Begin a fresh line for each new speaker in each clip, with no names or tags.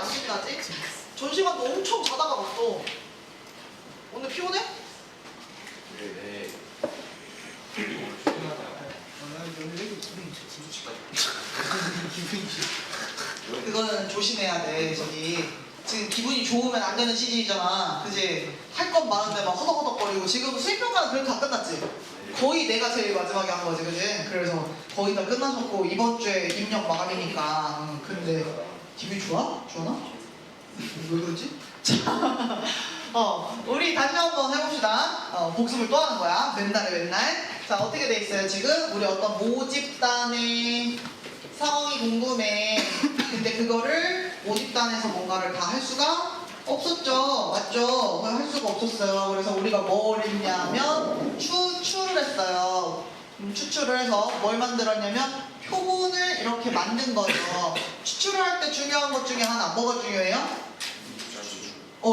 안 신나지? 전 시간도 엄청 자다가 갔어. 오늘 피곤해?
네.
그거는 조심해야 돼. 저기 지금 기분이 좋으면 안 되는 시즌이잖아. 그지? 할 건 많은데 막 허덕허덕거리고 지금 수입평가는 그래도 다 끝났지? 거의 내가 제일 마지막에 한 거지, 그지? 그래서 거의 다 끝나셨고 이번 주에 입력 마감이니까. 근데 기분이 좋아? 좋아나? 왜 그러지? 자, 우리 다시 한번 해봅시다. 복습을 또 하는 거야. 맨날. 자, 어떻게 돼 있어요? 지금 우리 어떤 모집단의 상황이 궁금해. 근데 그거를 모집단에서 뭔가를 다 할 수가 없었죠. 맞죠? 할 수가 없었어요. 그래서 우리가 뭘 했냐면 추출을 했어요. 추출을 해서 뭘 만들었냐면 표본을 이렇게 만든 거죠. 추출을 할 때 중요한 것 중에 하나 뭐가 중요해요?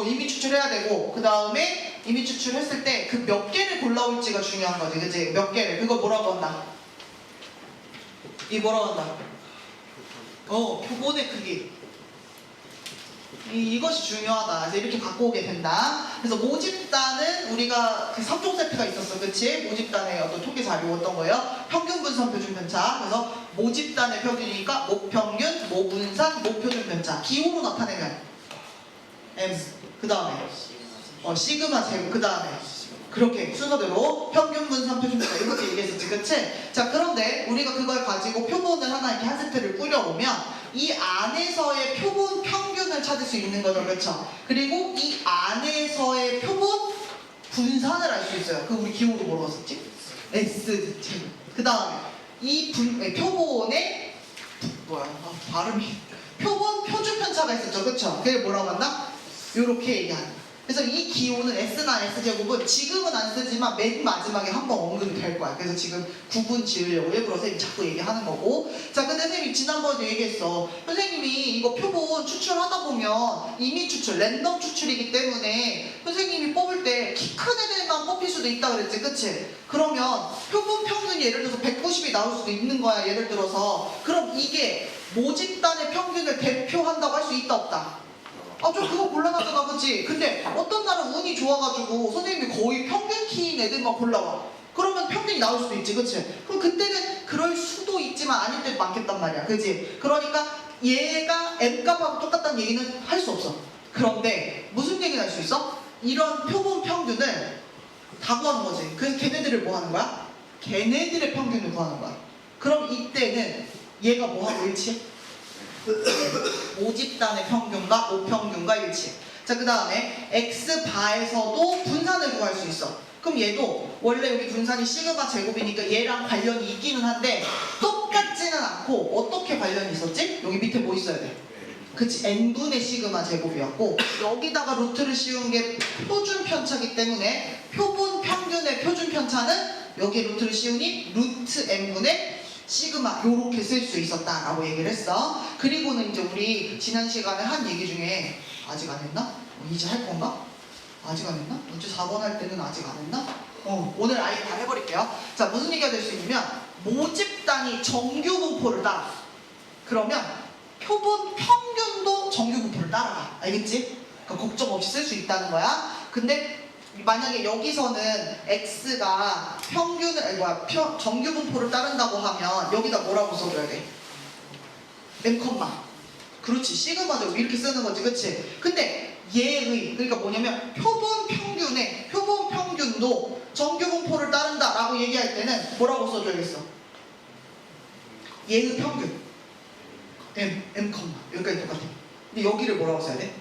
이미 추출해야 되고 그 다음에 이미 추출했을 때 그 몇 개를 골라올지가 중요한 거지, 그치? 몇 개를. 그거 뭐라고 한다? 이 뭐라고 한다? 표본의 크기. 이것이 중요하다. 그래서 이렇게 갖고 오게 된다. 그래서 모집단은 우리가 그 3종 세트가 있었어, 그치? 모집단의 어떤 통계 자료였던 거예요. 평균 분산 표준 편차. 그래서 모집단의 표준이니까 모평균, 모분산, 모표준 편차. 기호로 나타내면 M. 그 다음에 시그마 제곱. 그 다음에 그렇게 순서대로 평균 분산 표준 편차 이렇게 얘기했었지, 그치? 자, 그런데 우리가 그걸 가지고 표본을 하나 이렇게 한 세트를 꾸려오면 이 안에서의 표본 평균을 찾을 수 있는 거죠, 그렇죠? 그리고 이 안에서의 표본 분산을 알 수 있어요. 그 우리 기호로 뭐라고 썼지? S 제곱. 그 다음에 이 표본의 발음이 표본 표준 편차가 있었죠, 그렇죠? 그게 뭐라고 한다? 요렇게 얘기하는 거야. 그래서 이 기호는 S나 S제곱은 지금은 안 쓰지만 맨 마지막에 한번 언급이 될 거야. 그래서 지금 구분 지으려고 일부러 선생님이 자꾸 얘기하는 거고. 자, 근데 선생님이 지난번에 얘기했어. 선생님이 이거 표본 추출하다 보면 이미 추출, 랜덤 추출이기 때문에 선생님이 뽑을 때 키 큰 애들만 뽑힐 수도 있다 그랬지, 그치? 그러면 표본 평균이 예를 들어서 190이 나올 수도 있는 거야, 예를 들어서. 그럼 이게 모집단의 평균을 대표한다고 할 수 있다, 없다? 좀 그거 곤란하잖아, 그치? 근데 어떤 날은 운이 좋아가지고 선생님이 거의 평균 키인 애들만 골라와. 그러면 평균이 나올 수도 있지, 그치? 그럼 그때는 그럴 수도 있지만 아닐 때도 많겠단 말이야, 그치? 그러니까 얘가 M값하고 똑같다는 얘기는 할 수 없어. 그런데 무슨 얘기를 할 수 있어? 이런 표본 평균을 다 구하는 거지. 그래서 걔네들을 뭐 하는 거야? 걔네들의 평균을 구하는 거야. 그럼 이때는 얘가 뭐하고 일치해? 모집단의 평균과 모평균과 일치. 자, 그 다음에 X바에서도 분산을 구할 수 있어. 그럼 얘도 원래 여기 분산이 시그마 제곱이니까 얘랑 관련이 있기는 한데 똑같지는 않고 어떻게 관련이 있었지? 여기 밑에 뭐 있어야 돼? 그치, n분의 시그마 제곱이었고 여기다가 루트를 씌운 게 표준 편차기 때문에 표본 평균의 표준 편차는 여기에 루트를 씌우니 루트 n분의 시그마 요렇게 쓸 수 있었다라고 얘기를 했어. 그리고는 이제 우리 지난 시간에 한 얘기 중에 아직 안 했나? 이제 할 건가? 아직 안 했나? 어제 4번 할 때는 아직 안 했나? 오늘 아예 다 해버릴게요. 자, 무슨 얘기가 될 수 있냐면 모집단이 정규 분포를 따라. 그러면 표본 평균도 정규 분포를 따라가. 알겠지? 그러니까 걱정 없이 쓸 수 있다는 거야. 근데 만약에 여기서는 x가 평균을 정규 분포를 따른다고 하면 여기다 뭐라고 써줘야 돼? m 컴마. 그렇지, 시그마죠. 이렇게 쓰는 거지, 그치? 근데 얘의 그러니까 뭐냐면 표본 평균도 정규 분포를 따른다라고 얘기할 때는 뭐라고 써줘야겠어? 얘의 평균 m 컴마. 여기까지 똑같아. 근데 여기를 뭐라고 써야 돼?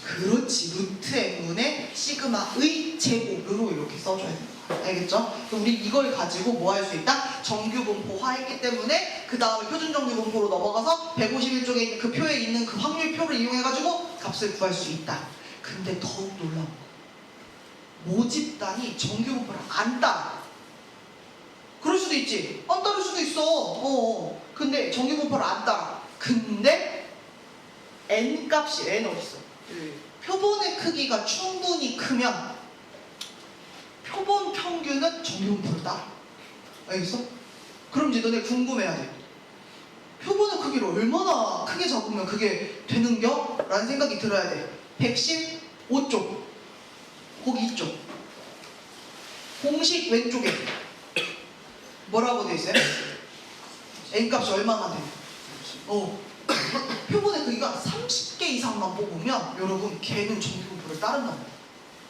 그렇지, 루트 n분의 시그마의 제곱으로 이렇게 써줘야 돼요. 알겠죠? 그럼 우리 이걸 가지고 뭐 할 수 있다? 정규 분포화했기 때문에 그 다음에 표준 정규 분포로 넘어가서 151쪽에 있는 그 표에 있는 그 확률표를 이용해가지고 값을 구할 수 있다. 근데 더욱 놀라운 거, 모집단이 정규 분포를 안 따라. 그럴 수도 있지. 안 따를 수도 있어. 근데 정규 분포를 안 따라. 근데 n 값이 n 어디 있어? 표본의 크기가 충분히 크면 표본 평균은 정규 분포를 따라. 알겠어? 그럼 이제 너네 궁금해야 돼. 표본의 크기를 얼마나 크게 잡으면 그게 되는겨? 라는 생각이 들어야 돼. 115쪽. 거기 있죠. 공식 왼쪽에 뭐라고 돼 있어요? n값이 얼마나 돼? 표본의 크기가 30개 이상만 뽑으면 여러분 걔는 정규분포를 따른답니다.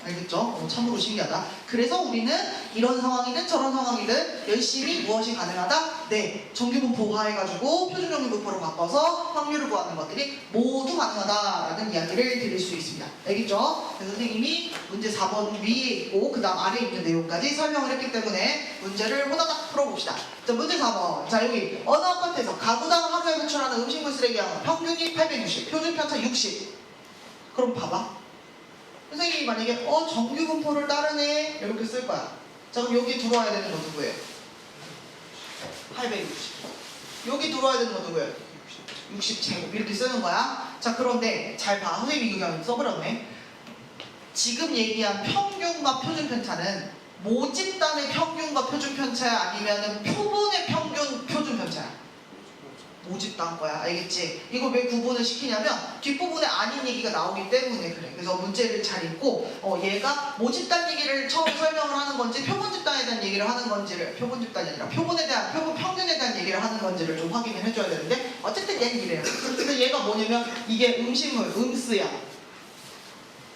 알겠죠? 참으로 신기하다. 그래서 우리는 이런 상황이든 저런 상황이든 열심히 무엇이 가능하다? 네, 정규분포화 해가지고 표준정규분포로 바꿔서 확률을 구하는 것들이 모두 가능하다라는 이야기를 드릴 수 있습니다. 알겠죠? 그래서 선생님이 문제 4번 위에 있고 그 다음 아래에 있는 내용까지 설명을 했기 때문에 문제를 호다닥 풀어봅시다. 자, 문제 4번. 자, 여기 어느 아파트에서 가구당 하루에 배출하는 음식물 쓰레기 양은 평균이 860, 표준 편차 60. 그럼 봐봐. 선생님이 만약에 정규분포를 따르네 이렇게 쓸 거야. 자, 그럼 여기 들어와야 되는 거 누구예요? 860. 여기 들어와야 되는 거 누구예요? 60제곱 이렇게 쓰는 거야. 자, 그런데 잘 봐. 선생님이 이거 그냥 써버렸네. 지금 얘기한 평균과 표준 편차는 모집단의 평균과 표준 편차야? 아니면은 표본의 평균 표준 편차야? 모집단 거야. 알겠지? 이거 왜 구분을 시키냐면 뒷부분에 아닌 얘기가 나오기 때문에 그래. 그래서 문제를 잘 읽고 얘가 모집단 얘기를 처음 설명을 하는 건지 표본 집단에 대한 얘기를 하는 건지를 표본 집단이 아니라 표본 평균에 대한 얘기를 하는 건지를 좀 확인을 해줘야 되는데 어쨌든 얘는 이래요. 그래서 얘가 뭐냐면 이게 음식물,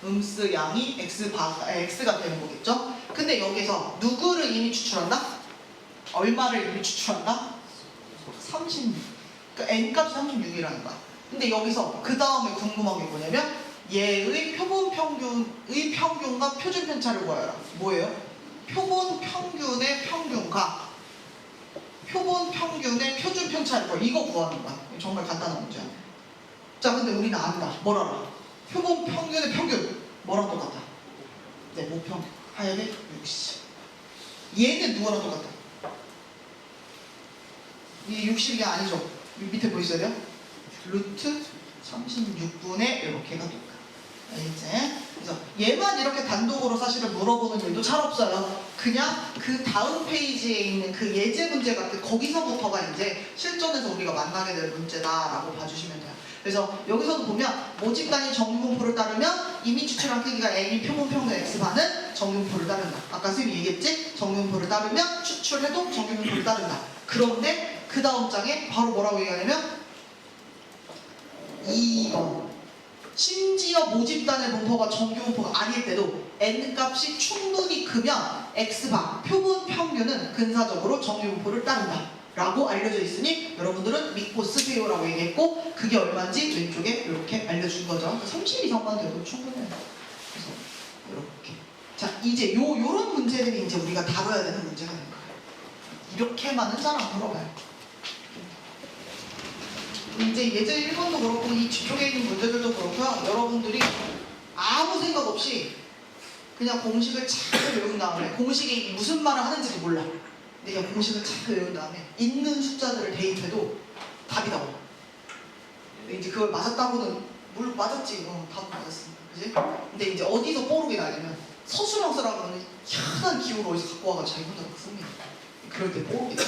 음수양이 X가 되는 거겠죠? 근데 여기서 누구를 이미 추출한다? 얼마를 이미 추출한다? 36. 그러니까 n값이 36이라는 거야. 근데 여기서 그 다음에 궁금한 게 뭐냐면 얘의 표본 평균의 평균과 표준 편차를 구하여라. 뭐예요? 표본 평균의 평균과 표본 평균의 표준 편차를 구해. 이거 구하는 거야. 정말 간단한 문제야. 자, 근데 우리는 안다. 뭘 알아? 표본 평균의 평균 뭐랑 똑같아? 네, 모평 하얀에 60. 얘는 누구랑 똑같아? 이 60이 아니죠? 밑에 보이셔야 돼요? 루트 36분의 이렇게가 똑같아. 알겠지? 그래서 얘만 이렇게 단독으로 사실은 물어보는 일도 잘 없어요. 그냥 그 다음 페이지에 있는 그 예제 문제 같은 거기서부터가 이제 실전에서 우리가 만나게 될 문제다라고 봐주시면 돼요. 그래서 여기서도 보면 모집단이 정규분포를 따르면 이미 추출한 크기가 n이 표본 평균 x반은 정규분포를 따른다. 아까 선생님이 얘기했지? 정규분포를 따르면 추출해도 정규분포를 따른다. 그런데 그 다음 장에 바로 뭐라고 얘기하냐면 2번 심지어 모집단의 분포가 정규분포가 아닐 때도 n값이 충분히 크면 x반 표본 평균은 근사적으로 정규분포를 따른다 라고 알려져 있으니 여러분들은 믿고 쓰세요라고 얘기했고 그게 얼마인지 왼쪽에 이렇게 알려준 거죠. 30 이상만 돼도 충분해요. 그래서 이렇게 자 이제 요런 문제들이 이제 우리가 다뤄야 되는 문제가 된 거예요. 이렇게만은 잘 안 물어봐요. 이제 예제 1번도 그렇고 이 뒤쪽에 있는 문제들도 그렇고요. 여러분들이 아무 생각 없이 그냥 공식을 잘 외운 다음에 공식이 무슨 말을 하는지도 몰라. 근데 그냥 공식을 잘 외운 다음에 있는 숫자들을 대입해도 답이 나와. 근데 이제 그걸 맞았다고는 물론 맞았지. 답은 맞았으니까. 그지? 근데 이제 어디서 뽀록이 나냐면 서술형 쓰라고 하면 희한한 기호를 어디서 갖고 와가지고 자기 혼자 막 씁니다. 그럴 때 뽀록이 나요.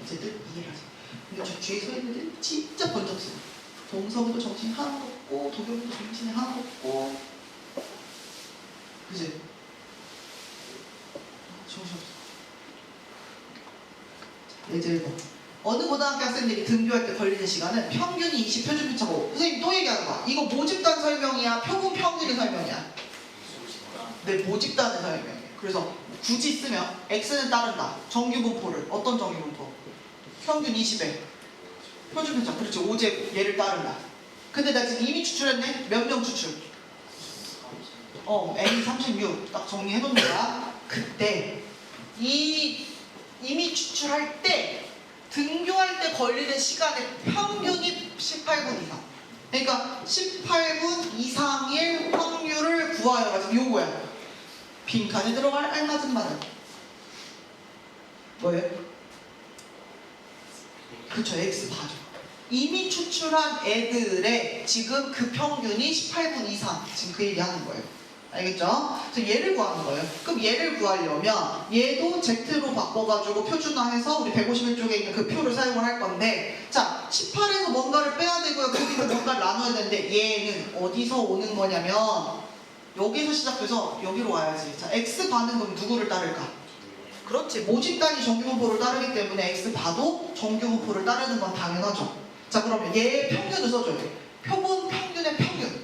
어쨌든 이해를 하세요. 근데 저 뒤에 서 있는 애들 진짜 번쩍쓰요. 동서부도 정신이 하나도 없고 도경부도 정신이 하나도 없고 그지? 정신없어. 예제 1번 어느 고등학교 학생들이 등교할 때 걸리는 시간은 평균이 20 표준 편차고 선생님 또 얘기하는 거야. 이거 모집단 설명이야? 표본 평균의 설명이야? 네, 모집단의 설명이에요. 그래서 굳이 쓰면 X는 따른다. 정규분포를 어떤 정규분포? 평균 20에 표준 편차 그렇지 5제곱 얘를 따른다. 근데 나 지금 이미 추출했네? 몇 명 추출? N 36 딱 정리해놓는 거야. 그때 이미 추출할 때 등교할 때 걸리는 시간의 평균이 18분 이상. 그러니까 18분 이상일 확률을 구하여가지고 요거야. 빈칸에 들어갈 알맞은 말은 뭐예요? 그쵸, X 봐줘. 이미 추출한 애들의 지금 그 평균이 18분 이상. 지금 그 얘기 하는 거예요. 알겠죠? 그래서 얘를 구하는 거예요. 그럼 얘를 구하려면 얘도 Z로 바꿔가지고 표준화해서 우리 151쪽에 있는 그 표를 사용을 할 건데, 자 18에서 뭔가를 빼야 되고요. 그 밑에 뭔가를 나눠야 되는데 얘는 어디서 오는 거냐면 여기서 시작해서 여기로 와야지. 자 X바는 그럼 누구를 따를까? 그렇지. 모집단이 정규분포를 따르기 때문에 X바도 정규분포를 따르는 건 당연하죠. 자 그러면 얘의 평균을 써줘야 돼. 표본 평균의 평균.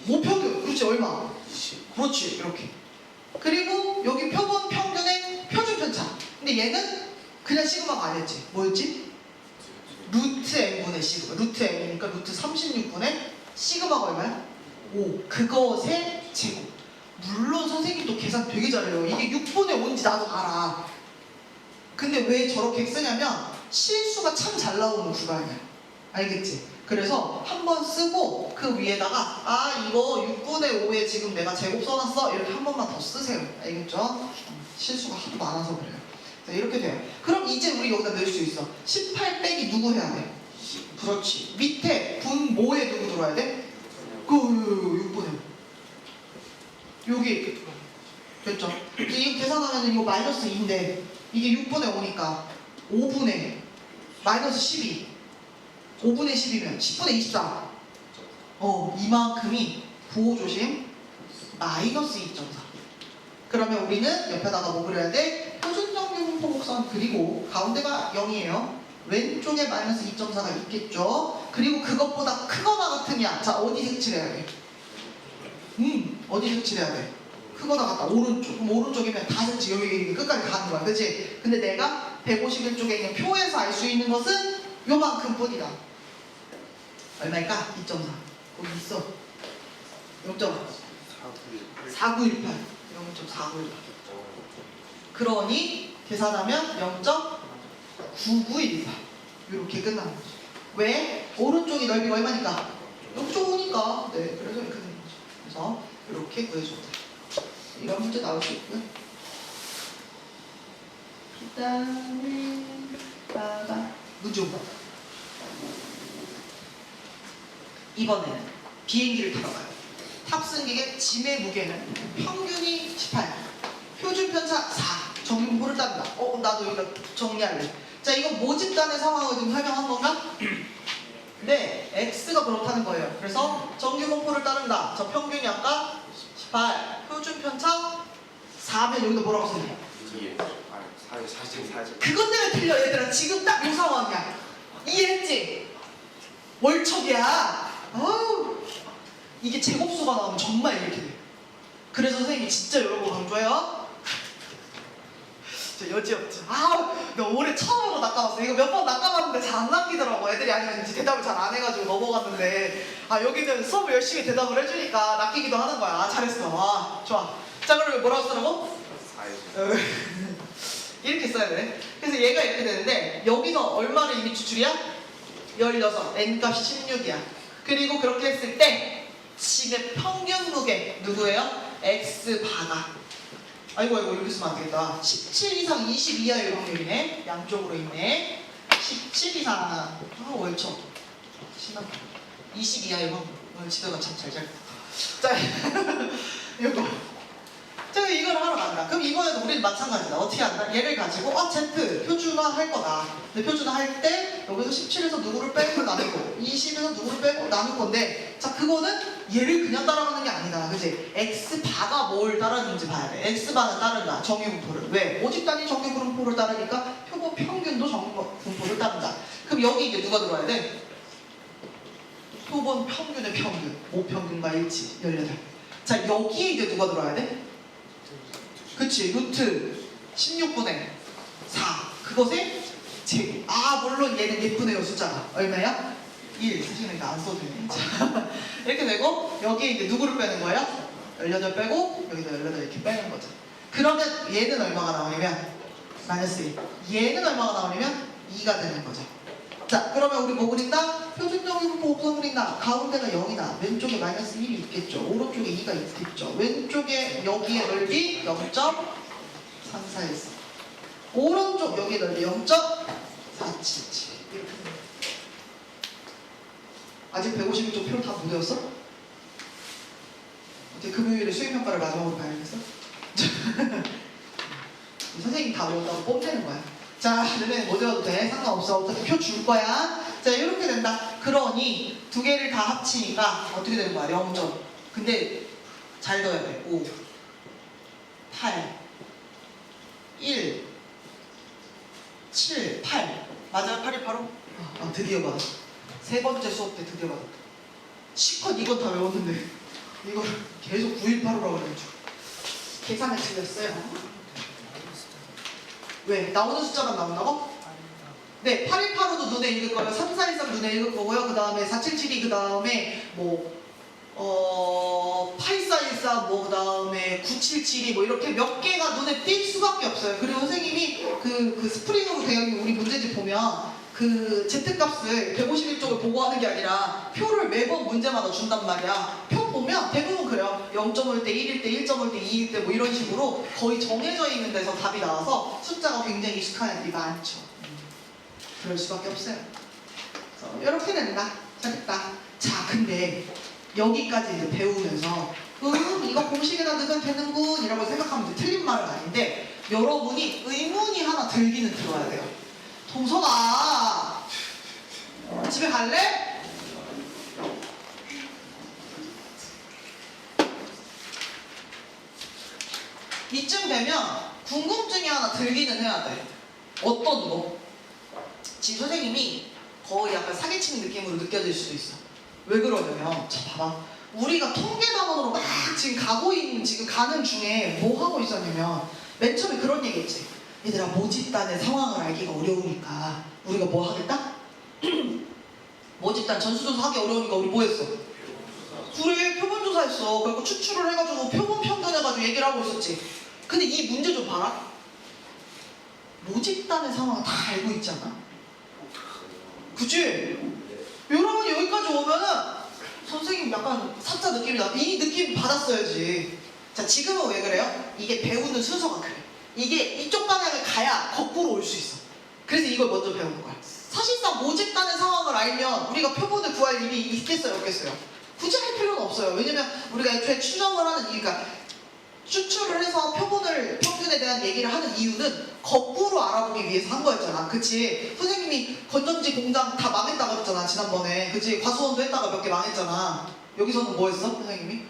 모평균. 그렇지. 얼마? 그렇지. 이렇게. 그리고 여기 표본 평균의 표준 편차. 근데 얘는 그냥 시그마가 아니었지. 뭐였지? 루트 n분의 시그마. 루트 n이니까 루트 36분의 시그마가 얼마야? 5. 그것의 제곱. 물론 선생님도 계산 되게 잘해요. 이게 6분의 5인지 나도 알아. 근데 왜 저렇게 쓰냐면 실수가 참 잘 나오는 구간이야. 알겠지? 그래서 한번 쓰고 그 위에다가 아 이거 6분의 5에 지금 내가 제곱 써놨어 이렇게 한 번만 더 쓰세요. 알겠죠? 실수가 하도 많아서 그래요. 자, 이렇게 돼요. 그럼 이제 우리 여기다 넣을 수 있어. 18 빼기 누구 해야 돼? 그렇지. 밑에 분모에 누구 들어와야 돼? 그 6분의 5. 여기 됐죠? 이제 이거 계산하면 이거 마이너스 2인데 이게 6분의 5니까 5분의 마이너스 12 5분의 10이면 10분의 24 이만큼이 부호조심 마이너스 2.4. 그러면 우리는 옆에다가 뭐 그려야 돼? 표준정규분포 곡선 그리고 가운데가 0이에요. 왼쪽에 마이너스 2.4가 있겠죠. 그리고 그것보다 크거나 같으냐. 자 어디 색칠해야 돼? 어디 색칠해야 돼? 크거나 같다. 오른쪽. 그럼 오른쪽이면 다 색칠 여기 끝까지 가는 거야. 그치? 근데 내가 151쪽에 있는 표에서 알 수 있는 것은 요만큼 뿐이다. 얼마일까? 2.4. 거기 있어. 0.4918. 0.4918. 그러니 계산하면 0.9918. 이렇게 끝나는 거죠. 왜? 오른쪽이 넓이가 얼마니까? 0.5니까. 네, 그래서 이렇게 되는 거죠. 그래서 이렇게 구해준다. 이런 문제 나올 수 있고요. 그 다음에 문제 5번. 이번에는 비행기를 타러 가요. 탑승객의 짐의 무게는 평균이 18, 표준 편차 4, 정규분포를 딴다. 나도 여기다 정리할래. 자, 이건 모집단의 상황을 지금 설명한 건가? 네, X가 그렇다는 거예요. 그래서 정규분포를 따른다. 저 평균이 아까 18, 표준 편차 4면 여기다 뭐라고 써야 돼? 그것 때문에 틀려 얘들아. 지금 딱 이 상황이야. 이해했지? 월척이야. 아우, 이게 제곱수가 나오면 정말 이렇게 돼. 그래서 선생님이 진짜 여러 번 강조해요. 저 여지없지. 나 올해 처음으로 낚아봤어. 이거 몇 번 낚아봤는데 잘 안 낚이더라고. 애들이 아니면 이제 대답을 잘 안 해가지고 넘어갔는데 여기는 수업을 열심히 대답을 해주니까 낚이기도 하는 거야. 잘했어. 좋아. 자, 그러면 뭐라고 쓰라고? 이렇게 써야 돼. 그래서 얘가 이렇게 되는데 여기서 얼마를 이미 추출이야? 16. n값이 16이야. 그리고 그렇게 했을 때 짐의 평균 무게 누구예요? X바가. 아이고 이렇게 쓰면 안 되겠다. 17 이상 20 이하의 확률이네. 양쪽으로 있네. 17 이상 월척 심하다. 20 이하의 확률. 오늘 지도가 참 잘 잘. 자 이거 제가 이걸 하러 간다. 그럼 이거에도 우리는 마찬가지다. 어떻게 한다? 얘를 가지고 Z 표준화 할 거다. 근데 표준화 할 때 여기서 17에서 누구를 빼고 나누고 20에서 누구를 빼고 나눌 건데, 자 그거는 얘를 그냥 따라가는 게 아니다. 그치? X바가 뭘 따르는지 봐야 돼. X바는 따른다. 정규분포를. 왜? 모집단이 정규분포를 따르니까 표본 평균도 정규분포를 따른다. 그럼 여기 이제 누가 들어와야 돼? 표본 평균의 평균. 모평균과 일치. 18. 자 여기에 이제 누가 들어와야 돼? 그치, 루트 16분의 4. 그것의 제곱. 물론 얘는 예쁘네요, 숫자가. 얼마야? 1. 사실은 이거 안 써도 되네. 자, 이렇게 되고, 여기에 이제 누구를 빼는 거예요? 18 빼고, 여기다 18 이렇게 빼는 거죠. 그러면 얘는 얼마가 나오냐면, 마이너스 1. 얘는 얼마가 나오냐면, 2가 되는 거죠. 자, 그러면 우리 뭐 그린다? 표준정규분포 곡선 그린다. 가운데가 0이다. 왼쪽에 마이너스 1이 있겠죠. 오른쪽에 2가 있겠죠. 왼쪽에 여기에 넓이 0.341. 오른쪽 여기에 넓이 0.477. 이렇게. 아직 151쪽 표를 다 못 외웠어? 어떻게 이제 금요일에 수행평가를 마지막으로 봐야겠어? 선생님 다 외웠다고 뽐내는 거야. 자, 너네 못 외워도 돼. 상관없어. 어차피 표 줄 거야. 자, 이렇게 된다. 그러니 두 개를 다 합치니까 어떻게 되는 거야? 0점. 근데 잘 넣어야 돼. 5, 8, 1, 7, 8. 맞아요? 8이 바로? 드디어 받았어. 세 번째 수업 때 드디어 받았다. 실컷 이건 다 외웠는데 이걸 계속 918호라고 그래가지고 계산을 틀렸어요. 왜? 나오는 숫자만 나온다고? 네, 8185도 눈에 읽을 거고요. 3413 눈에 읽을 거고요. 그 다음에 4772, 그 다음에 8414, 그 다음에 9772, 이렇게 몇 개가 눈에 띌 수밖에 없어요. 그리고 선생님이 그 스프링으로 되어 있는 우리 문제집 보면 그 Z값을 151쪽을 보고 하는 게 아니라 표를 매번 문제마다 준단 말이야. 표 보면 대부분 그래요. 0.5일 때, 1일 때, 1.5일 때, 2일 때 이런 식으로 거의 정해져 있는 데서 답이 나와서 숫자가 굉장히 익숙한 애들이 많죠. 그럴 수밖에 없어요. 그래서 이렇게 된다. 잘했다. 자, 근데 여기까지 이제 배우면서 이거 공식에다 넣으면 되는군 이라고 생각하면 틀린 말은 아닌데 여러분이 의문이 하나 들기는 들어야 돼요. 동서가 집에 갈래? 이쯤 되면 궁금증이 하나 들기는 해야 돼. 어떤 거? 지금 선생님이 거의 약간 사기치는 느낌으로 느껴질 수도 있어. 왜 그러냐면, 자 봐봐. 우리가 통계단원으로 막 지금 가는 중에 뭐 하고 있었냐면 맨 처음에 그런 얘기했지. 얘들아, 모집단의 상황을 알기가 어려우니까 우리가 뭐 하겠다? 모집단 전수조사 하기 어려우니까 우리 뭐 했어? 그래, 표본조사 했어. 그리고 추출을 해가지고 표본 평균해가지고 얘기를 하고 있었지. 근데 이 문제 좀 봐라. 모집단의 상황을 다 알고 있잖아. 그치? 여러분 여기까지 오면은 선생님 약간 사자 느낌이 나. 이 느낌 받았어야지. 자, 지금은 왜 그래요? 이게 배우는 순서가 그래. 이게 이쪽 방향을 가야 거꾸로 올 수 있어. 그래서 이걸 먼저 배우는 거야. 사실상 모집단의 상황을 알면 우리가 표본을 구할 일이 있겠어요, 없겠어요? 굳이 할 필요는 없어요. 왜냐면 우리가 애초에 추정을 하는 이유가 추출을 해서 표본을 평균에 대한 얘기를 하는 이유는 거꾸로 알아보기 위해서 한 거였잖아. 그치? 선생님이 건전지 공장 다 망했다고 했잖아, 지난번에. 그치? 과수원도 했다가 몇 개 망했잖아. 여기서는 뭐 했어, 선생님이?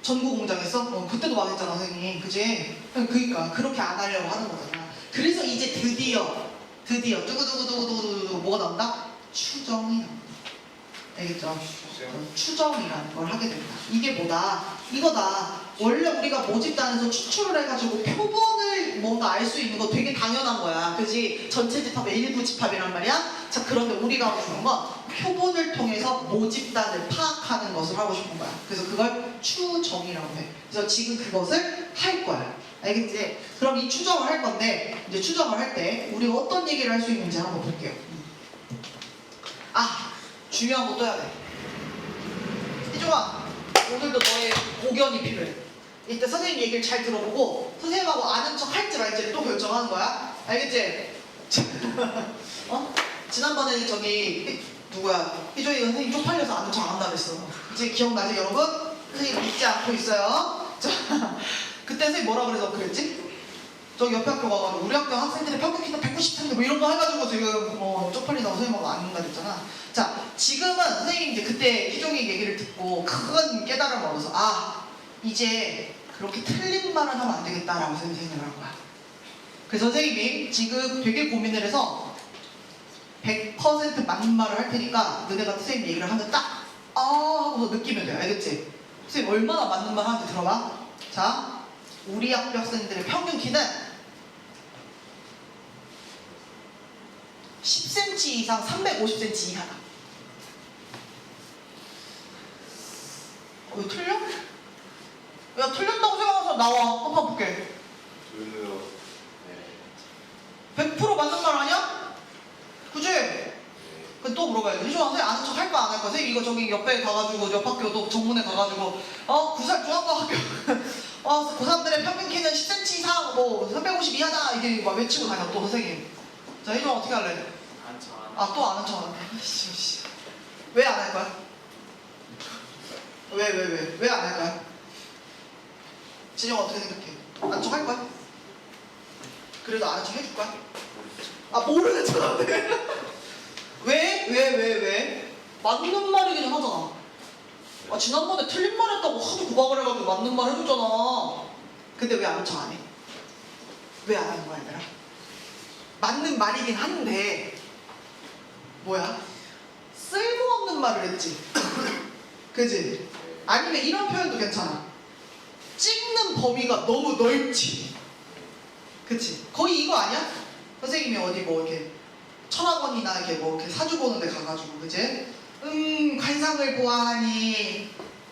전구 공장 했어? 그때도 망했잖아, 선생님. 그치? 그러니까 그렇게 안 하려고 하는 거잖아. 그래서 이제 드디어 두구두구두구두구두구 뭐가 나온다? 추정이 나온다. 알겠죠? 추정이라는 걸 하게 된다. 이게 뭐다? 이거다. 원래 우리가 모집단에서 추출을 해가지고 표본을 뭔가 알 수 있는 거 되게 당연한 거야. 그지? 전체 집합의 일부 집합이란 말이야? 자, 그런데 우리가 하고 싶은 건 표본을 통해서 모집단을 파악하는 것을 하고 싶은 거야. 그래서 그걸 추정이라고 해. 그래서 지금 그것을 할 거야. 알겠지? 그럼 이 추정을 할 건데, 이제 추정을 할 때 우리가 어떤 얘기를 할 수 있는지 한번 볼게요. 중요한 것도 해야 돼. 희종아, 오늘도 너의 고견이 필요해. 이때 선생님 얘기를 잘 들어보고 선생님하고 아는 척 할지 말지를 또 결정하는 거야. 알겠지? 지난번에 누구야? 희종이가 선생님 쪽팔려서 아는 척 안 한다고 했어. 이제 기억나지 여러분? 선생님 믿지 않고 있어요. 자, 그때 선생님 뭐라 그랬지? 저기 옆에 학교 가가지고 우리 학교 학생들의 평균 키는 193대 이런 거 해가지고 지금 쪽팔린다고 선생님하고 안 한다 그랬잖아. 자, 지금은 선생님 이제 그때 희종이 얘기를 듣고 큰 깨달음을 얻어서 이제 그렇게 틀린 말은 하면 안 되겠다라고 생각을 한 거야. 그래서 선생님이 지금 되게 고민을 해서 100% 맞는 말을 할 테니까 너네가 선생님 얘기를 하면 딱 하고서 느끼면 돼요. 알겠지? 선생님 얼마나 맞는 말 하는지 들어봐. 자, 우리 학교 학생들의 평균 키는 10cm 이상 350cm 이하다. 왜 틀려? 야, 틀렸다고 생각해서 나와. 한번 볼게.
틀려요.
100% 맞는 말 아니야? 그치? 그럼 또 물어봐야지. 희종아, 선생님 아는 척 할 거야, 안 할 거야? 선생님 이거 저기 옆에 가가지고 옆 학교 또 정문에 가가지고 중학교 학교 고3들의 평균 키는 10cm 이상 350 이하다 이게 막 외치고 다녀 또 선생님. 자, 희종아 어떻게 할래? 또 아는 척 하네. 왜 안 할 거야? 왜 안 할 거야? 진영 어떻게 생각해? 아는 척 할 거야? 그래도 아는 척 해줄 거야? 아 모르는 척 안 돼. 왜? 맞는 말이긴 하잖아. 아 지난번에 틀린 말 했다고 하도 구박을 해가지고 맞는 말 해줬잖아. 근데 왜 아는 척 안 해? 왜 안 하는 거야 얘들아? 맞는 말이긴 한데 뭐야? 쓸모없는 말을 했지. 그지? 아니면 이런 표현도 괜찮아. 찍는 범위가 너무 넓지. 그치? 거의 이거 아니야? 선생님이 어디 뭐 이렇게 1,000원이나 이렇게 뭐 이렇게 사주 보는 데 가가지고 그지? 관상을 보아하니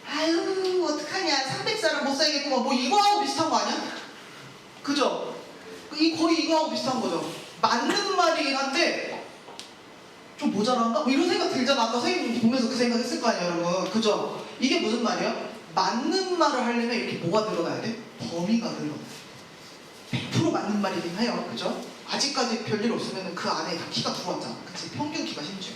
아유 어떡하냐 300살은 못 살겠구만 뭐 이거하고 비슷한 거 아니야? 그죠? 거의 이거하고 비슷한 거죠. 맞는 말이긴 한데 좀 모자란가? 뭐 이런 생각 들잖아. 아까 선생님 보면서 그 생각 했을 거 아니에요 여러분. 그죠? 이게 무슨 말이야? 맞는 말을 하려면 이렇게 뭐가 늘어나야 돼? 범위가 늘어나야 돼. 100% 맞는 말이긴 해요. 그죠? 아직까지 별일 없으면 그 안에 다 키가 들어왔잖아. 그치? 평균 키가 심지어.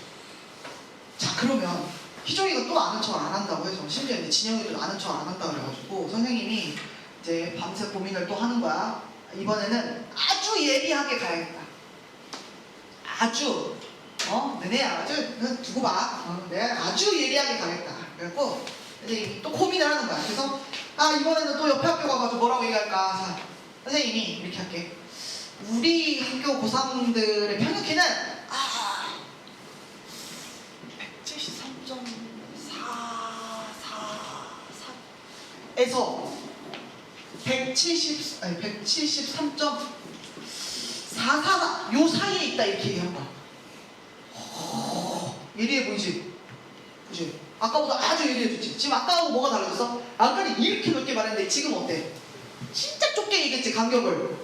자 그러면 희종이가 또 아는 척 안 한다고 해서 심지어 이제 진영이도 아는 척 안 한다 그래가지고 선생님이 이제 밤새 고민을 또 하는 거야. 이번에는 아주 예리하게 가야겠다. 아주 너네 아주 두고 봐. 내가 아주 예리하게 가겠다. 그래갖고 이제 또 고민을 하는 거야. 그래서 이번에는 또 옆에 학교 가가지고 뭐라고 얘기할까. 자, 선생님이 이렇게 할게. 우리 학교 고3들의 평균 키는 173.444에서 173.444 요 사이에 있다 이렇게 얘기한 거야. 예리해 보이지? 그치? 아까보다 아주 예리해졌지? 지금 아까하고 뭐가 달라졌어? 아까는 이렇게 넓게 말했는데 지금 어때? 진짜 좁게 얘기했지 간격을.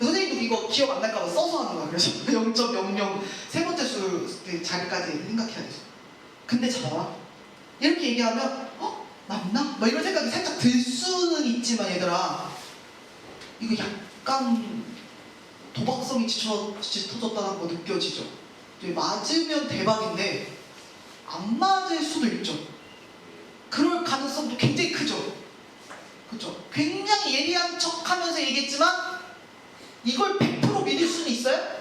선생님도 이거 기억 안 날까봐 써서 하는 거야. 그래서 0.00 세 번째 수 자리까지 생각해야 돼. 근데 잡아봐. 이렇게 얘기하면 맞나? 뭐 이런 생각이 살짝 들 수는 있지만 얘들아 이거 약간 도박성이 짙어졌다는 거 느껴지죠? 맞으면 대박인데 안 맞을 수도 있죠. 그럴 가능성도 굉장히 크죠. 그죠? 굉장히 예리한 척하면서 얘기했지만 이걸 100% 믿을 수는 있어요?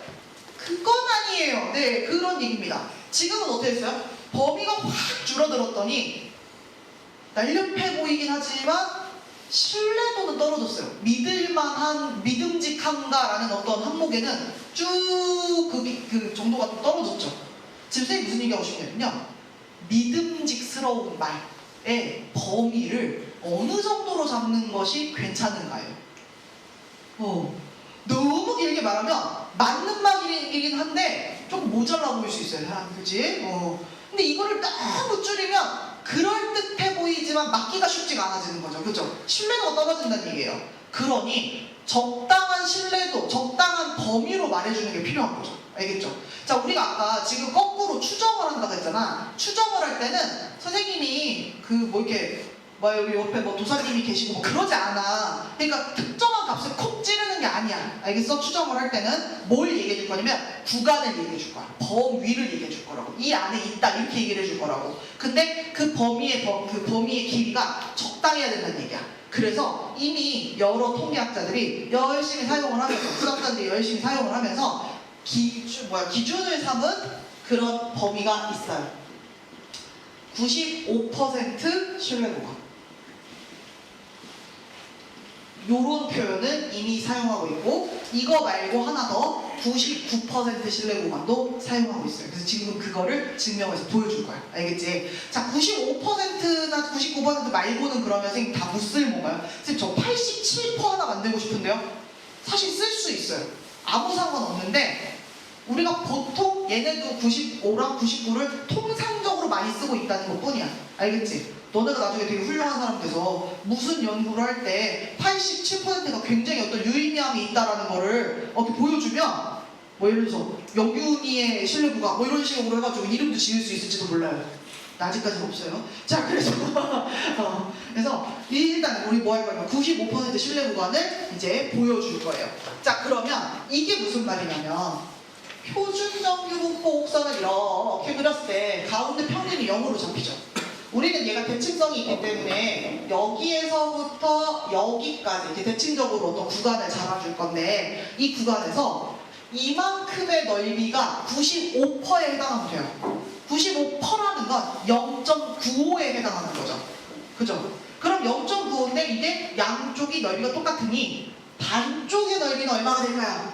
그건 아니에요. 네, 그런 얘기입니다. 지금은 어떻게 했어요? 범위가 확 줄어들었더니 날렵해 보이긴 하지만 신뢰도는 떨어졌어요. 믿을만한, 믿음직한가라는 어떤 항목에는 쭉 그 정도가 좀 떨어졌죠. 지금 선생님 무슨 얘기하고 싶냐면요. 믿음직스러운 말의 범위를 어느 정도로 잡는 것이 괜찮은가요? 너무 길게 말하면 맞는 말이긴 한데 조금 모자라 보일 수 있어요. 사람, 그치? 근데 이거를 너무 줄이면 그럴듯해 보이지만 맞기가 쉽지가 않아지는 거죠. 그죠? 신뢰도가 떨어진다는 얘기예요. 그러니 적당한 신뢰도, 적당한 범위로 말해주는 게 필요한 거죠. 알겠죠? 자, 우리가 아까 지금 거꾸로 추정을 한다고 했잖아. 추정을 할 때는 선생님이 여기 옆에 도사님이 계시고 그러지 않아. 그러니까 특정한 값을 콕 찌르는 게 아니야. 알겠어? 추정을 할 때는 뭘 얘기해 줄 거냐면 구간을 얘기해 줄 거야. 범위를 얘기해 줄 거라고. 이 안에 있다 이렇게 얘기를 해줄 거라고. 근데 그 범위의 길이가 적당해야 된다는 얘기야. 그래서 이미 여러 통계학자들이 열심히 사용을 하면서 수학자들이 열심히 사용을 하면서 기준을 삼은 그런 범위가 있어요. 95% 신뢰도가. 요런 표현은 이미 사용하고 있고 이거 말고 하나 더 99% 신뢰 구간도 사용하고 있어요. 그래서 지금 그거를 증명해서 보여줄 거야. 알겠지? 자, 95%나 99% 말고는 그러면 선생님 다 무쓸모가요? 선생님 저 87% 하나 만들고 싶은데요? 사실 쓸 수 있어요. 아무 상관없는데 우리가 보통 얘네도 95랑 99를 통상적으로 많이 쓰고 있다는 것 뿐이야. 알겠지? 너네가 나중에 되게 훌륭한 사람 돼서 무슨 연구를 할 때 87%가 굉장히 어떤 유의미함이 있다라는 거를 이렇게 보여주면 예를 들어서 영균이의 신뢰구가 이런 식으로 해가지고 이름도 지을 수 있을지도 몰라요. 아직까지는 없어요. 자, 그래서 그래서 일단 우리 뭐 할 거냐면 95% 신뢰 구간을 이제 보여줄 거예요. 자, 그러면 이게 무슨 말이냐면 표준정규분포 곡선을 이렇게 그렸을 때 가운데 평균이 0으로 잡히죠. 우리는 얘가 대칭성이 있기 때문에 여기에서부터 여기까지 이렇게 대칭적으로 어떤 구간을 잡아줄 건데 이 구간에서 이만큼의 넓이가 95%에 해당하면 돼요. 95%라는 건 0.95에 해당하는 거죠. 그죠? 그럼 0.95인데 이게 양쪽이 넓이가 똑같으니 반쪽의 넓이는 얼마가 될까요?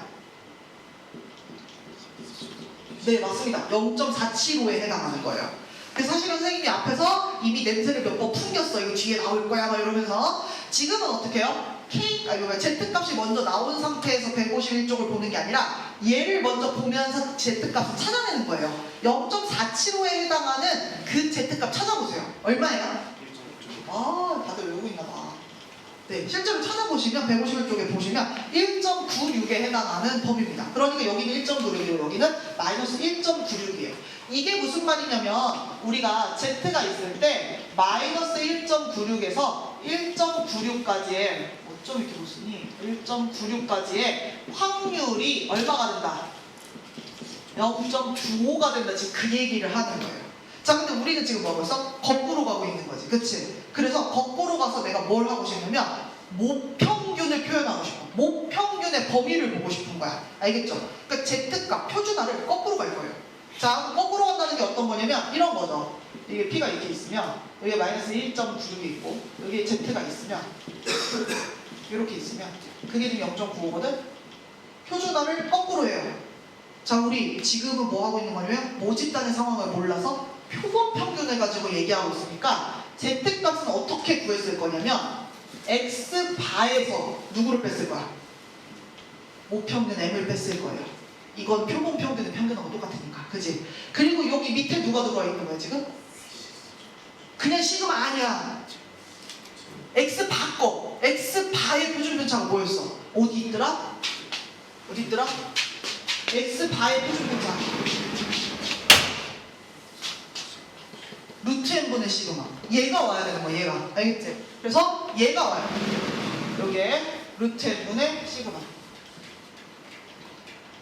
네, 맞습니다. 0.475에 해당하는 거예요. 그래서 사실은 선생님이 앞에서 이미 냄새를 몇 번 풍겼어. 이거 뒤에 나올 거야 막 이러면서 지금은 어떻게 해요? Z값이 먼저 나온 상태에서 151쪽을 보는 게 아니라 얘를 먼저 보면서 Z값을 찾아내는 거예요. 0.475에 해당하는 그 Z값 찾아보세요. 얼마예요? 아, 다들 외우고 있나 봐. 네, 실제로 찾아보시면 151쪽에 보시면 1.96에 해당하는 범위입니다. 그러니까 여기는 1.96이고 여기는 마이너스 1.96이에요. 이게 무슨 말이냐면 우리가 Z가 있을 때 마이너스 1.96에서 1.96까지의 어쩜 이렇게 못 쓰니? 1.96까지의 확률이 얼마가 된다? 0.95가 된다. 지금 그 얘기를 하는 거예요. 자, 근데 우리는 지금 뭐 하고 있어? 거꾸로 가고 있는 거지. 그치? 그래서 거꾸로 가서 내가 뭘 하고 싶냐면 모평균을 표현하고 싶어. 모평균의 범위를 보고 싶은 거야. 알겠죠? 그러니까 Z값, 표준화를 거꾸로 갈 거예요. 자, 거꾸로 간다는 게 어떤 거냐면 이런 거죠. 이게 P가 이렇게 있으면 여기에 마이너스 1.96이 있고 여기에 Z가 있으면 이렇게 있으면 그게 지금 0.95거든? 표준화를 거꾸로 해요. 자, 우리 지금은 뭐 하고 있는 거냐면 모집단의 상황을 몰라서 표본 평균을 가지고 얘기하고 있으니까 Z값은 어떻게 구했을 거냐면 X바에서 누구를 뺐을 거야? 모평균 M을 뺐을 거예요. 이건 표본 평균은 평균하고 똑같으니까. 그지? 그리고 여기 밑에 누가 들어와 있는 거야 지금? 그냥 시그마 아니야. X바 거. X바의 표준 편차가 뭐였어? 어디 있더라? 어디 있더라? X바의 표준 편차. 루트 n분의 시그마. 얘가 와야 되는 거야, 얘가. 알겠지? 그래서 얘가 와요. 여기에 루트 n분의 시그마.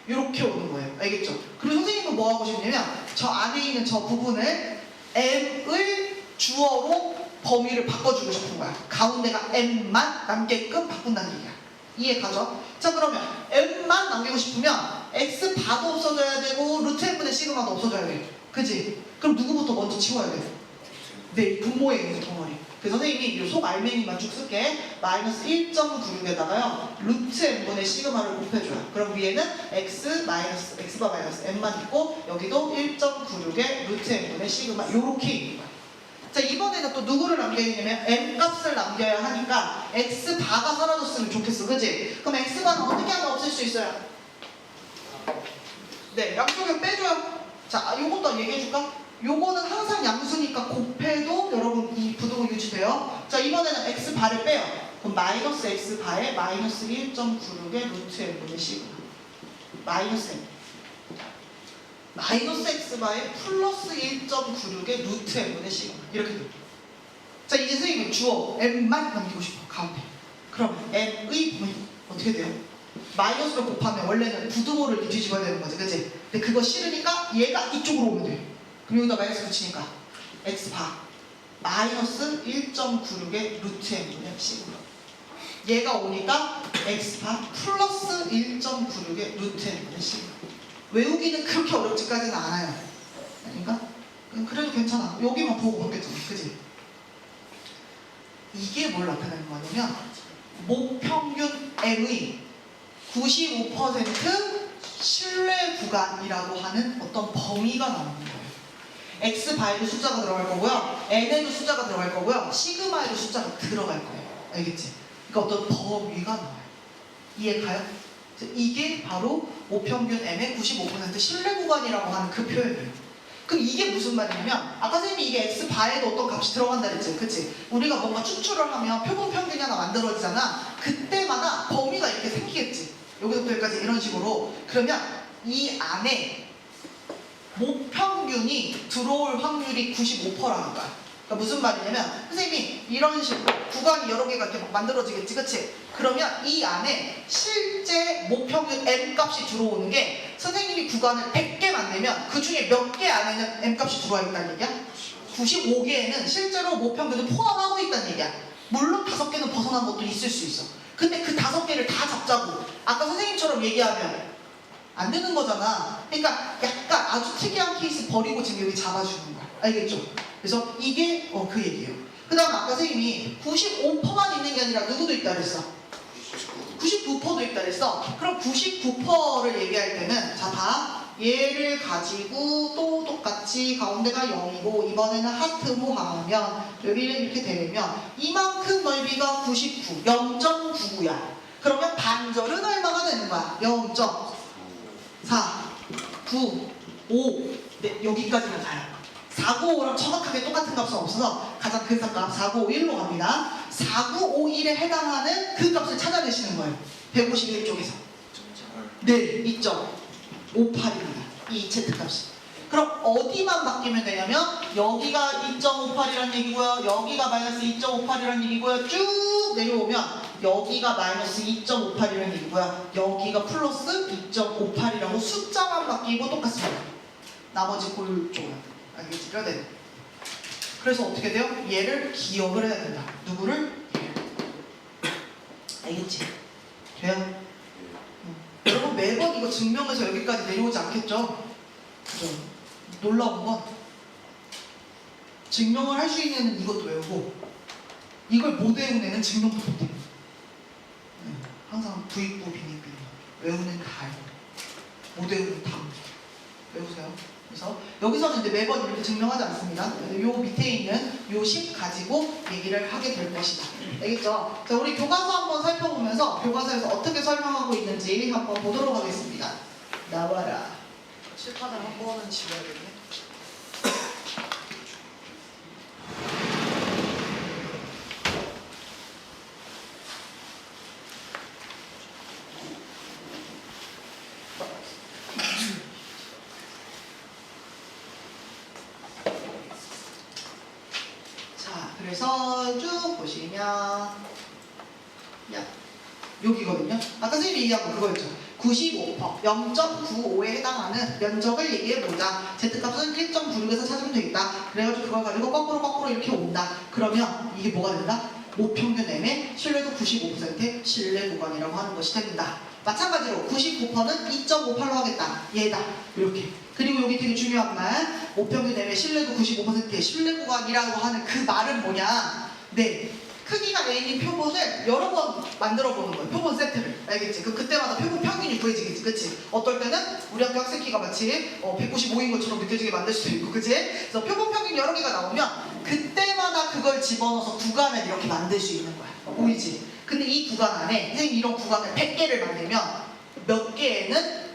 이렇게 오는 거예요. 알겠죠? 그리고 선생님은 뭐 하고 싶냐면 저 안에 있는 저 부분을 m을 주어로 범위를 바꿔주고 싶은 거야. 가운데가 m만 남게끔 바꾼다는 얘기야. 이해 가죠? 자, 그러면 m만 남기고 싶으면 x바도 없어져야 되고 루트 n분의 시그마도 없어져야 돼. 그지? 그럼 누구부터 먼저 치워야 돼? 네, 분모에 있는 덩어리. 그래서 선생님이 이 속 알맹이만 쭉 쓸게. 마이너스 1.96에다가요 루트 n분의 시그마를 곱해줘요. 그럼 위에는 x바 마이너스 n만 있고 여기도 1.96에 루트 n분의 시그마 요렇게 있는 거야. 자, 이번에는 또 누구를 남겨야 되냐면 m 값을 남겨야 하니까 x바가 사라졌으면 좋겠어. 그지? 그럼 x바는 어떻게 하면 없앨 수 있어요? 네, 양쪽에 빼줘요. 자, 요것도 얘기해줄까? 요거는 항상 양수니까 곱해도 여러분 이 부등호 유지돼요. 자, 이번에는 x바를 빼요. 그럼 마이너스 x바에 마이너스 1.96의 루트 n분의 시그마. 마이너스 n. 마이너스 x바에 플러스 1.96의 루트 n분의 시그마. 이렇게 돼요. 자, 이제 선생님은 주어 m만 남기고 싶어. 가운데. 그럼 m의 범위 어떻게 돼요? 마이너스로 곱하면 원래는 부등호를 이렇게 뒤집어야 되는 거지. 그치? 근데 그거 싫으니까 얘가 이쪽으로 오면 돼. 그럼 여기다 마이너스 붙이니까 x바 마이너스 1.96의 루트 n분의 시그마. 얘가 오니까 x바 플러스 1.96의 루트 n분의 시그마. 외우기는 그렇게 어렵지까지는 않아요. 아닌가? 그래도 괜찮아. 여기만 보고 바뀌었잖아. 그지? 이게 뭘 나타내는 거냐면 모평균 m의 95% 신뢰 구간이라고 하는 어떤 범위가 나오는 거예요. x바에도 숫자가 들어갈 거고요. n에도 숫자가 들어갈 거고요. 시그마에도 숫자가 들어갈 거예요. 알겠지? 그러니까 어떤 범위가 나와요. 이해 가요? 이게 바로 모평균 m의 95% 신뢰 구간이라고 하는 그 표현이에요. 그럼 이게 무슨 말이냐면 아까 선생님이 이게 x바에도 어떤 값이 들어간다 그랬지? 그치? 우리가 뭔가 추출을 하면 표본 평균이 하나 만들어지잖아. 그때마다 범위가 이렇게 생기겠지. 여기서부터 여기까지 이런 식으로. 그러면 이 안에 모평균이 들어올 확률이 95%라는 거야. 그러니까 무슨 말이냐면 선생님이 이런 식으로 구간이 여러 개가 이렇게 막 만들어지겠지, 그치? 그러면 이 안에 실제 모평균 m값이 들어오는 게 선생님이 구간을 100개 만들면 그 중에 몇 개 안에는 m값이 들어와 있다는 얘기야? 95개에는 실제로 모평균을 포함하고 있다는 얘기야. 물론 5개는 벗어난 것도 있을 수 있어. 근데 그 5개를 다 잡자고 아까 선생님처럼 얘기하면 안 되는 거잖아. 그러니까 약간 아주 특이한 케이스 버리고 지금 여기 잡아주는 거야. 알겠죠? 그래서 이게 그 얘기예요. 그 다음 아까 선생님이 95%만 있는 게 아니라 누구도 있다 그랬어? 99%도 있다 그랬어. 그럼 99%를 얘기할 때는 자 봐. 얘를 가지고 또 똑같이 가운데가 0이고 이번에는 하트 모하면 여기를 이렇게 되면 이만큼 넓이가 99, 0.99야. 그러면 반절은 얼마가 되는 거야? 0.4, 9, 5. 네, 여기까지는 가요. 495랑 정확하게 똑같은 값은 없어서 가장 큰 값 4951로 갑니다. 4951에 해당하는 그 값을 찾아내시는 거예요. 151쪽에서. 네, 2.58입니다. 이 Z값이. 그럼 어디만 바뀌면 되냐면 여기가 2.58이란 얘기고요. 여기가 마이너스 2.58이란 얘기고요. 쭉 내려오면 여기가 마이너스 2.58이란 얘기고요. 여기가 플러스 2.58이라고 숫자만 바뀌고 똑같습니다. 나머지 골조는. 알겠지? 네. 그래서 어떻게 돼요? 얘를 기억을 해야 된다. 누구를? 알겠지? 돼요? 여러분 매번 이거 증명해서 여기까지 내려오지 않겠죠? 그죠? 놀라운 건 증명을 할 수 있는 애는 이것도 외우고 이걸 못 외우는 애는 증명도 못해요. 항상 부익부 빈익빈 외우는 다 알고 못 외우는 다 외우세요. 그래서 여기서는 이제 매번 이렇게 증명하지 않습니다. 요 밑에 있는 요 식 가지고 얘기를 하게 될 것이다. 알겠죠? 자, 우리 교과서 한번 살펴보면서 교과서에서 어떻게 설명하고 있는지 한번 보도록 하겠습니다. 나와라. 칠판을 한 번은 지워야겠네. 그래서 쭉 보시면 여기거든요. 아까 선생님이 얘기한 거 그거였죠. 95%, 0.95에 해당하는 면적을 얘기해보자. Z값은 1.96에서 찾으면 되겠다. 그래가지고 그걸 가지고 거꾸로 이렇게 온다. 그러면 이게 뭐가 된다? 모평균 M의 신뢰도 95%의 신뢰 구간이라고 하는 것이 된다. 마찬가지로 99%는 2.58로 하겠다. 얘다. 이렇게. 그리고 여기 되게 중요한 말, 모평균 M의 신뢰도 95%의 신뢰 구간이라고 하는 그 말은 뭐냐? 네, 크기가 A인 표본을 여러 번 만들어 보는 거예요. 표본 세트를. 알겠지? 그때마다 표본 평균이 구해지겠지. 그치? 어떨 때는 우리 학교 학생 키가 마치 195인 것처럼 느껴지게 만들 수도 있고. 그치? 그래서 표본 평균 여러 개가 나오면 그때마다 그걸 집어넣어서 구간을 이렇게 만들 수 있는 거야. 보이지? 근데 이 구간 안에 선생님 이런 구간을 100개를 만들면 몇 개에는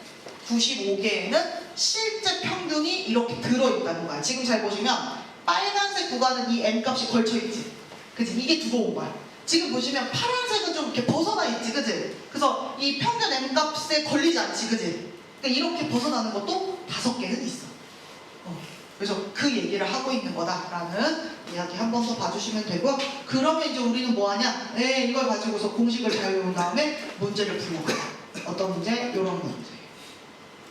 95개에는 실제 평균이 이렇게 들어있다는 거야. 지금 잘 보시면 빨간색 구간은 이 M값이 걸쳐있지. 그치? 이게 들어온 거야. 지금 보시면 파란색은 좀 이렇게 벗어나 있지. 그치? 그래서 이 평균 M값에 걸리지 않지. 그치? 그러니까 이렇게 벗어나는 것도 5개는 있어. 그래서 그 얘기를 하고 있는 거다라는 이야기 한 번 더 봐주시면 되고, 그러면 이제 우리는 뭐 하냐? 네, 이걸 가지고서 공식을 잘 외운 다음에 문제를 풀는 거야. 어떤 문제? 이런 문제.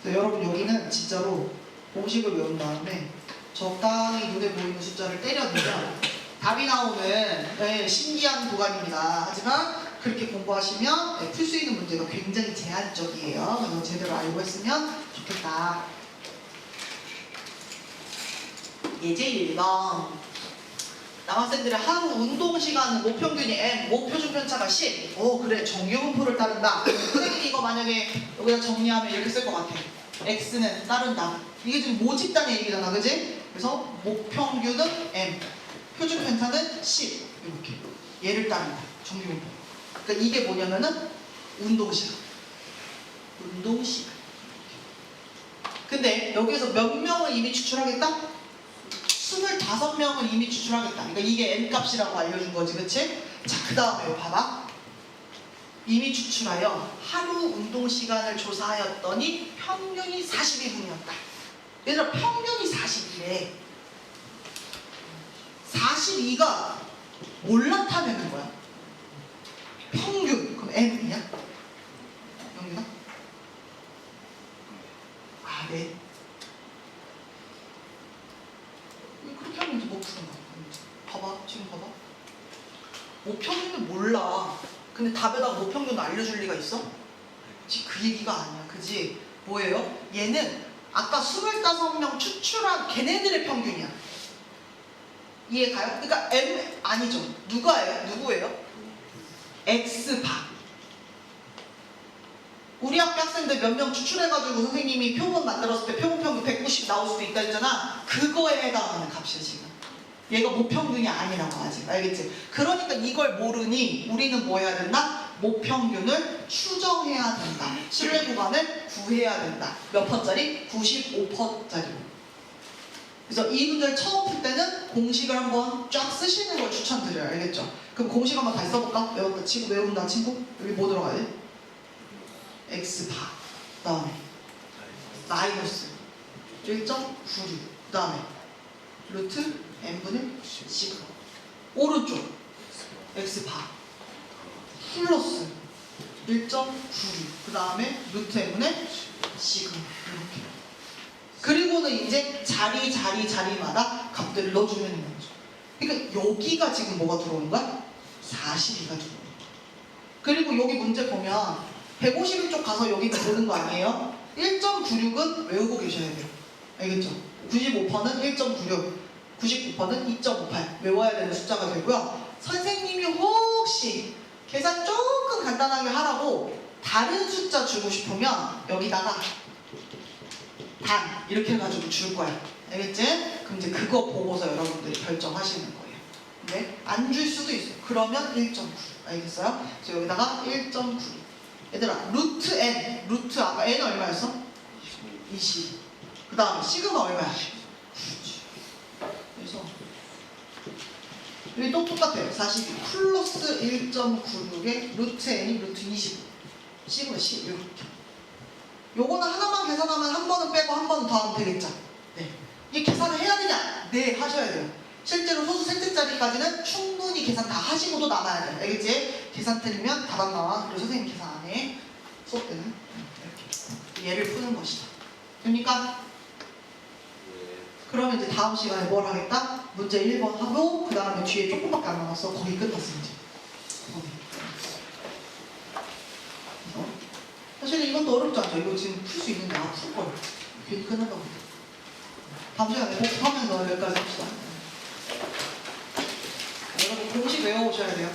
여러분 여기는 진짜로 공식을 외운 다음에 적당히 눈에 보이는 숫자를 때려주면 답이 나오는 신기한 구간입니다. 하지만 그렇게 공부하시면 풀 수 있는 문제가 굉장히 제한적이에요. 그래서 제대로 알고 했으면 좋겠다. 예제 1번. 남학생들의 하루 운동 시간은 모평균이 M, 목표 중편차가 10. 그래, 정규분포를 따른다. 선생님이 이거 만약에 여기다 정리하면 이렇게 쓸 것 같아. X는 따른다. 이게 지금 모집단의 얘기잖아, 그지? 그래서 목평균은 M, 표준 편차는 10. 이렇게 얘를 따른다. 정규분포. 그러니까 이게 뭐냐면은 운동 시간. 운동 시간. 근데 여기에서 몇 명을 이미 추출하겠다? 25명을 이미 추출하겠다. 그러니까 이게 N값이라고 알려준 거지, 그치? 자, 그 다음에 봐봐. 이미 추출하여 하루 운동 시간을 조사하였더니 평균이 42분이었다. 얘들아, 평균이 42래. 42가 뭘 나타내는 거야? 평균. 그럼 N이냐? 여기가? 네. 그렇게 하면 이제 뭐 푸는 거야. 봐봐, 지금 봐봐. 모평균을 몰라. 근데 답에다가 모평균을 알려줄 리가 있어? 지금 그 얘기가 아니야. 그지? 뭐예요? 얘는 아까 25명 추출한 걔네들의 평균이야. 이해 가요? 그러니까 M 아니죠. 누구예요? X바. 우리 학교 학생들 몇 명 추출해가지고 선생님이 표본 만들었을 때 표본 평균 190 나올 수도 있다 했잖아. 그거에 해당하는 값이야 지금. 얘가 모평균이 아니라고 아직. 알겠지? 그러니까 이걸 모르니 우리는 뭐 해야 된다? 모평균을 추정해야 된다. 신뢰 구간을 구해야 된다. 몇 퍼짜리? 95%짜리. 그래서 이분들 처음 풀 때는 공식을 한번 쫙 쓰시는 걸 추천드려요. 알겠죠? 그럼 공식 한번 다시 써볼까? 외운다 친구? 여기 뭐 들어가야 돼? X바. 그 다음에 마이너스 1.96. 그 다음에 루트 n분의 시그마. 오른쪽 X바 플러스 1.96. 그 다음에 루트 n분의 시그마. 이렇게. 그리고는 이제 자리마다 값들을 넣어주면 되는 거죠. 그러니까 여기가 지금 뭐가 들어오는 거야? 42가 들어오는 거야. 그리고 여기 문제 보면 151쪽 가서 여기 보는 거 아니에요? 1.96은 외우고 계셔야 돼요. 알겠죠? 95%는 1.96, 99%는 2.58 외워야 되는 숫자가 되고요. 선생님이 혹시 계산 조금 간단하게 하라고 다른 숫자 주고 싶으면 여기다가 단 이렇게 해가지고 줄 거야. 알겠지? 그럼 이제 그거 보고서 여러분들이 결정하시는 거예요. 근데 안 줄 수도 있어요. 그러면 1.9. 알겠어요? 그래서 여기다가 1.9. 얘들아, 루트 n. 루트 아까 n 얼마였어? 20. 그 다음에 시그마 얼마야? 그래서 여기 또 똑같아요. 42 플러스 1.96에 루트 n이 루트 20. 시그마 10. 이렇게. 요거는 하나만 계산하면 한 번은 빼고 한 번은 더하면 되겠죠? 네. 이 계산을 해야 되냐? 네, 하셔야 돼요. 실제로 소수 셋째 자리까지는 충분히 계산 다 하시고도 남아야 돼요. 알겠지? 계산 틀리면 답 안 나와. 그리고 선생님 계산 안 해. 수업 때는 이렇게 얘를 푸는 것이다. 됩니까? 그러면 이제 다음 시간에 뭘 하겠다? 문제 1번 하고 그 다음에 뒤에 조금밖에 안 남았어. 거기 끝났어 이제. 거기. 사실 이것도 어렵지 않죠? 이거 지금 풀 수 있는데 풀걸. 괜히 끝난다고. 다음 시간에 꼭 하면서 여기까지 합시다. 여러분 공식 외워오셔야 돼요.